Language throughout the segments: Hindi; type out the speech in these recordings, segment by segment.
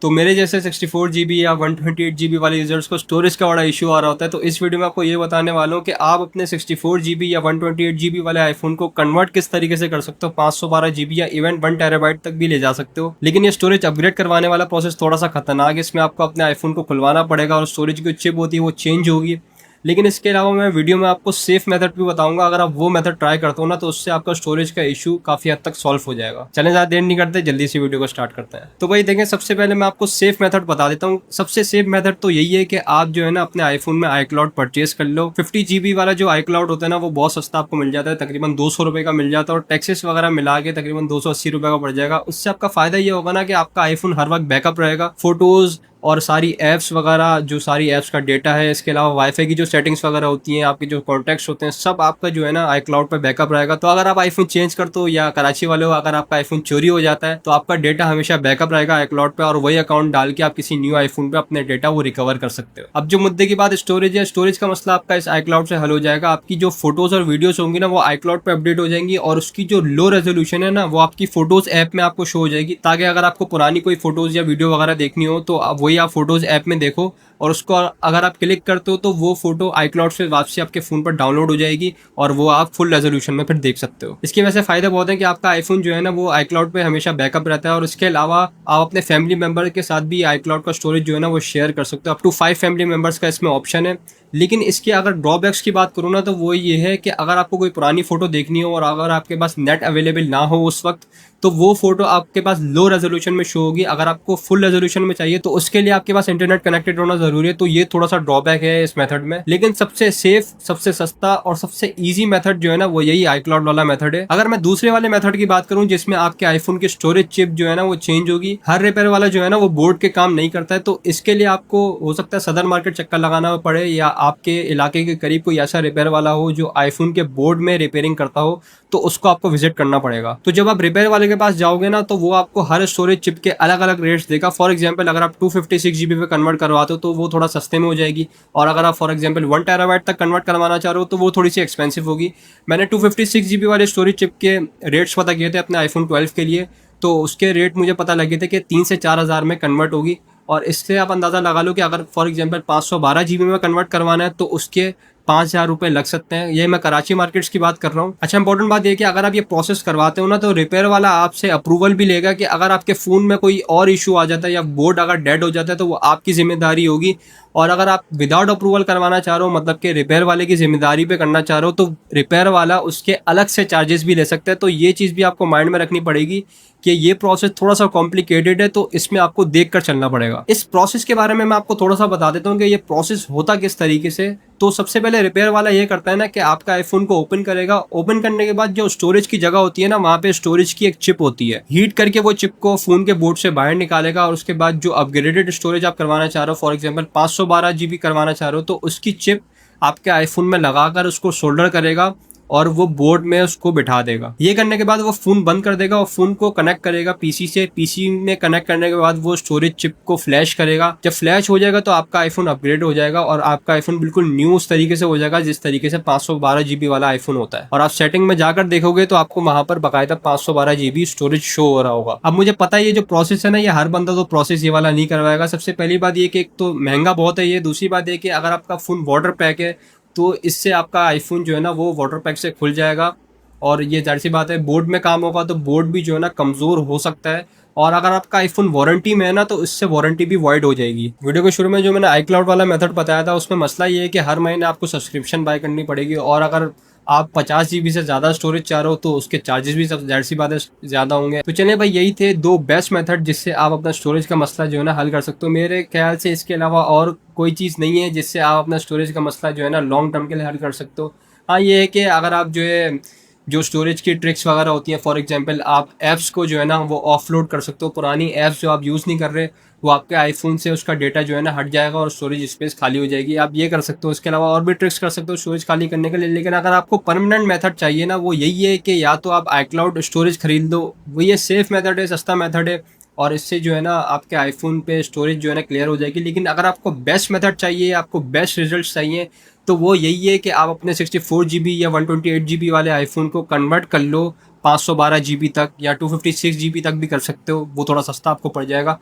तो मेरे जैसे 64 GB या 128 GB वाले यूजर्स को स्टोरेज का बड़ा इशू आ रहा होता है, तो इस वीडियो में आपको ये बताने वाला हूँ कि आप अपने 64 GB या 128 GB वाले आईफोन को कन्वर्ट किस तरीके से कर सकते हो 512 GB या इवन 1 TB तक भी ले जा सकते हो। लेकिन ये स्टोरेज अपग्रेड करवाने वाला प्रोसेस थोड़ा सा खतरनाक है। इसमें आपको अपने आईफोन को खुलवाना पड़ेगा और स्टोरेज की चिप होती है वो चेंज होगी। लेकिन इसके अलावा मैं वीडियो में आपको सेफ मेथड भी बताऊंगा। अगर आप वो मेथड ट्राई करते हो ना, तो उससे आपका स्टोरेज का इशू काफी हद तक सॉल्व हो जाएगा। चलें ज़्यादा देर नहीं करते, जल्दी से वीडियो को स्टार्ट करते हैं। तो भाई देखें, सबसे पहले मैं आपको सेफ मेथड बता देता हूँ। सबसे सेफ मेथड तो यही है कि आप जो है ना अपने आईफोन में iCloud परचेज कर लो। 50 GB वाला जो iCloud होता है ना, वो बहुत सस्ता आपको मिल जाता है, तकरीबन 200 रुपए का मिल जाता है और टैक्सेस वगैरह मिला के तकरीबन 280 रुपए का पड़ जाएगा। उससे आपका फायदा ये होगा ना कि आपका आईफोन हर वक्त बैकअप रहेगा, फोटोज और सारी ऐप्स वगैरह, जो सारी ऐप्स का डेटा है। इसके अलावा वाईफाई की जो सेटिंग्स वगैरह होती हैं, आपके जो कॉन्टैक्ट्स होते हैं, सब आपका जो है ना iCloud पे बैकअप रहेगा। तो अगर आप आईफोन चेंज करते हो या कराची वाले हो, अगर आपका आईफोन चोरी हो जाता है तो आपका डेटा हमेशा बैकअप रहेगा iCloud पे और वही अकाउंट डाल के आप किसी न्यू आईफोन पे अपने डेटा वो रिकवर कर सकते हो। अब जो मुद्दे की बात स्टोरेज है, स्टोरेज का मसला आपका इस iCloud से हल हो जाएगा। आपकी जो फोटोज और वीडियोस होंगी ना, वो iCloud पे अपडेट हो जाएंगी और उसकी जो लो रेजोल्यूशन है ना, वो आपकी फोटोज ऐप में आपको शो हो जाएगी, ताकि अगर आपको पुरानी कोई फोटोज या वीडियो वगैरह देखनी हो तो वही आप फोटोज ऐप में देखो और उसको अगर आप क्लिक करते हो तो वो फोटो iCloud से वापसी आपके फोन पर डाउनलोड हो जाएगी और वो आप फुल रेजोल्यूशन में फिर देख सकते हो। इसकी वजह से फायदे बहुत है कि आपका आईफोन जो है ना वो iCloud पे हमेशा बैकअप रहता है और इसके अलावा आप अपने फैमिली मेंबर के साथ भी iCloud का स्टोरेज जो है ना वो शेयर कर सकते हो। अप टू 5 फैमिली मेंबर्स का इसमें ऑप्शन है। लेकिन इसके अगर ड्रॉबैक्स की बात करूँ ना, तो वो ये है कि अगर आपको कोई पुरानी फोटो देखनी हो और अगर आपके पास नेट अवेलेबल ना हो उस वक्त, तो वो फोटो आपके पास लो रेजोल्यूशन में शो होगी। अगर आपको फुल रेजोल्यूशन में चाहिए तो उसके लिए आपके पास इंटरनेट कनेक्टेड होना जरूरी है। तो ये थोड़ा सा ड्रॉबैक है इस मेथड में। लेकिन सबसे सेफ, सबसे सस्ता और सबसे इजी मेथड जो है ना, वो यही iCloud वाला मेथड है। अगर मैं दूसरे वाले मेथड की बात करूं, जिसमें आपके आईफोन की स्टोरेज चिप जो है ना वो चेंज होगी, हर रिपेयर वाला जो है ना वो बोर्ड के काम नहीं करता है, तो इसके लिए आपको हो सकता है सदर मार्केट चक्कर लगाना पड़े या आपके इलाके के करीब कोई ऐसा रिपेयर वाला हो जो आईफोन के बोर्ड में रिपेयरिंग करता हो, तो उसको आपको विजिट करना पड़ेगा। तो जब आप रिपेयर वाले के पास जाओगे ना, तो वो आपको हर स्टोरेज चिप के अलग अलग रेट्स देगा। फॉर एग्जांपल अगर आप 256 GB पे कन्वर्ट करवाते हो तो वो थोड़ा सस्ते में हो जाएगी, और अगर आप फॉर एग्जांपल 1 TB तक कन्वर्ट करवाना चाह रहे हो तो वो थोड़ी सी एक्सपेंसिव होगी। मैंने 256 GB वाले स्टोरेज चिप के रेट्स पता किए थे अपने आईफोन 12 के लिए, तो उसके रेट मुझे पता लगे थे कि 3 से 4 हज़ार में कन्वर्ट होगी। और इससे आप अंदाज़ा लगा लो कि अगर फॉर एग्जांपल 512 GB में कन्वर्ट करवाना है तो उसके 5,000 रुपये लग सकते हैं। ये मैं कराची मार्केट्स की बात कर रहा हूँ। अच्छा, इंपॉर्टेंट बात ये कि अगर आप ये प्रोसेस करवाते हो ना, तो रिपेयर वाला आपसे अप्रूवल भी लेगा कि अगर आपके फ़ोन में कोई और इशू आ जाता है या बोर्ड अगर डेड हो जाता है तो वो आपकी जिम्मेदारी होगी। और अगर आप विदाउट अप्रूवल करवाना चाह रहे हो, मतलब कि रिपेयर वाले की जिम्मेदारी पे करना चाह रहे हो, तो रिपेयर वाला उसके अलग से चार्जेस भी ले सकता है। तो ये चीज़ भी आपको माइंड में रखनी पड़ेगी कि ये प्रोसेस थोड़ा सा कॉम्प्लिकेटेड है, तो इसमें आपको देख कर चलना पड़ेगा। इस प्रोसेस के बारे में मैं आपको थोड़ा सा बता देता हूँ कि ये प्रोसेस होता किस तरीके से। तो सबसे पहले रिपेयर वाला ये करता है ना कि आपका आईफोन को ओपन करेगा। ओपन करने के बाद जो स्टोरेज की जगह होती है ना, वहाँ पे स्टोरेज की एक चिप होती है, हीट करके वो चिप को फोन के बोर्ड से बाहर निकालेगा और उसके बाद जो अपग्रेडेड स्टोरेज आप करवाना चाह रहे हो, फॉर एग्जाम्पल 512 GB करवाना चाह रहे हो, तो उसकी चिप आपके आईफोन में लगाकर उसको सोल्डर करेगा और वो बोर्ड में उसको बिठा देगा। ये करने के बाद वो फोन बंद कर देगा और फोन को कनेक्ट करेगा पीसी से। पीसी में कनेक्ट करने के बाद वो स्टोरेज चिप को फ्लैश करेगा। जब फ्लैश हो जाएगा तो आपका आईफोन अपग्रेड हो जाएगा और आपका आईफोन बिल्कुल न्यू उस तरीके से हो जाएगा जिस तरीके से 512 GB वाला आईफोन होता है। और आप सेटिंग में जाकर देखोगे तो आपको वहां पर बाकायदा 512 GB स्टोरेज शो हो रहा होगा। अब मुझे पता है ये जो प्रोसेस है ना, ये हर बंदा तो प्रोसेस ये वाला नहीं करवाएगा। सबसे पहली बात ये कि एक तो महंगा बहुत है ये, दूसरी बात ये कि अगर आपका फोन वाटर पैक है तो इससे आपका आईफोन जो है ना वो वाटर पैक से खुल जाएगा। और ये जाहिर सी बात है, बोर्ड में काम होगा तो बोर्ड भी जो है ना कमज़ोर हो सकता है। और अगर आपका आईफोन वारंटी में है ना, तो इससे वारंटी भी वॉइड हो जाएगी। वीडियो के शुरू में जो मैंने iCloud वाला मेथड बताया था, उसमें मसला ये है कि हर महीने आपको सब्सक्रिप्शन बाय करनी पड़ेगी, और अगर आप 50 GB से ज़्यादा स्टोरेज चाह रहे हो तो उसके चार्जेस भी सब जाहिर सी बात है ज़्यादा होंगे। तो चलिए भाई, यही थे दो बेस्ट मेथड जिससे आप अपना स्टोरेज का मसला जो है ना हल कर सकते हो। मेरे ख्याल से इसके अलावा और कोई चीज़ नहीं है जिससे आप अपना स्टोरेज का मसला जो है ना लॉन्ग टर्म के लिए हल कर सकते हो। हाँ, ये है कि अगर आप जो है जो स्टोरेज की ट्रिक्स वगैरह होती हैं, फॉर एग्जांपल आप ऐप्स को जो है ना वो ऑफलोड कर सकते हो। पुरानी ऐप्स जो आप यूज़ नहीं कर रहे, वो आपके आईफोन से उसका डेटा जो है ना हट जाएगा और स्टोरेज स्पेस खाली हो जाएगी। आप ये कर सकते हो। इसके अलावा और भी ट्रिक्स कर सकते हो स्टोरेज खाली करने के लिए। लेकिन अगर आपको परमानेंट मेथड चाहिए ना, वो यही है कि या तो आप iCloud स्टोरेज खरीद दो, वो ये सेफ मेथड है, सस्ता मेथड है, और इससे जो है ना आपके आईफोन पे स्टोरेज जो है ना क्लियर हो जाएगी। लेकिन अगर आपको बेस्ट मेथड चाहिए, आपको बेस्ट रिजल्ट चाहिए, तो वो यही है कि आप अपने 64 GB या 128 GB वाले आईफोन को कन्वर्ट कर लो 512 GB तक, या 256 GB तक भी कर सकते हो, वो थोड़ा सस्ता आपको पड़ जाएगा।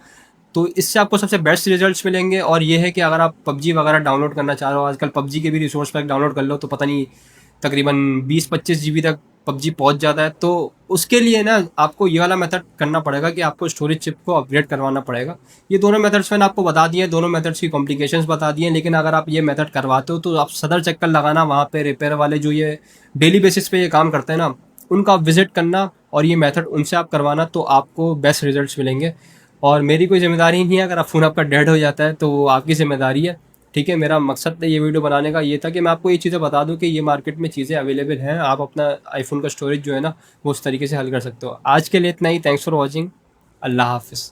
तो इससे आपको सबसे बेस्ट रिजल्ट्स मिलेंगे। और ये है कि अगर आप पबजी वगैरह डाउनलोड करना चाह रहे हो, आजकल पबजी के भी रिसोर्स पैक डाउनलोड कर लो तो पता नहीं तकरीबन 20-25 जीबी तक पबजी पहुंच जाता है। तो उसके लिए ना आपको ये वाला मेथड करना पड़ेगा कि आपको स्टोरेज चिप को अपग्रेड करवाना पड़ेगा। ये दोनों मेथड्स मैंने आपको बता दिए, दोनों मेथड्स की कॉम्प्लिकेशंस बता दिए। लेकिन अगर आप ये मेथड करवाते हो तो आप सदर चक्कर लगाना, वहाँ पे रिपेयर वाले जो ये डेली बेसिस पे ये काम करते हैं ना, उनका आप विजिट करना और ये मेथड उनसे आप करवाना, तो आपको बेस्ट रिजल्ट्स मिलेंगे। और मेरी कोई जिम्मेदारी नहीं है, अगर आप फ़ोन आपका डेड हो जाता है तो वो आपकी जिम्मेदारी है। ठीक है, मेरा मकसद ये वीडियो बनाने का ये था कि मैं आपको ये चीज़ें बता दूं कि ये मार्केट में चीज़ें अवेलेबल हैं, आप अपना आईफोन का स्टोरेज जो है ना वो उस तरीके से हल कर सकते हो। आज के लिए इतना ही। Thanks for watching. अल्लाह हाफिज़।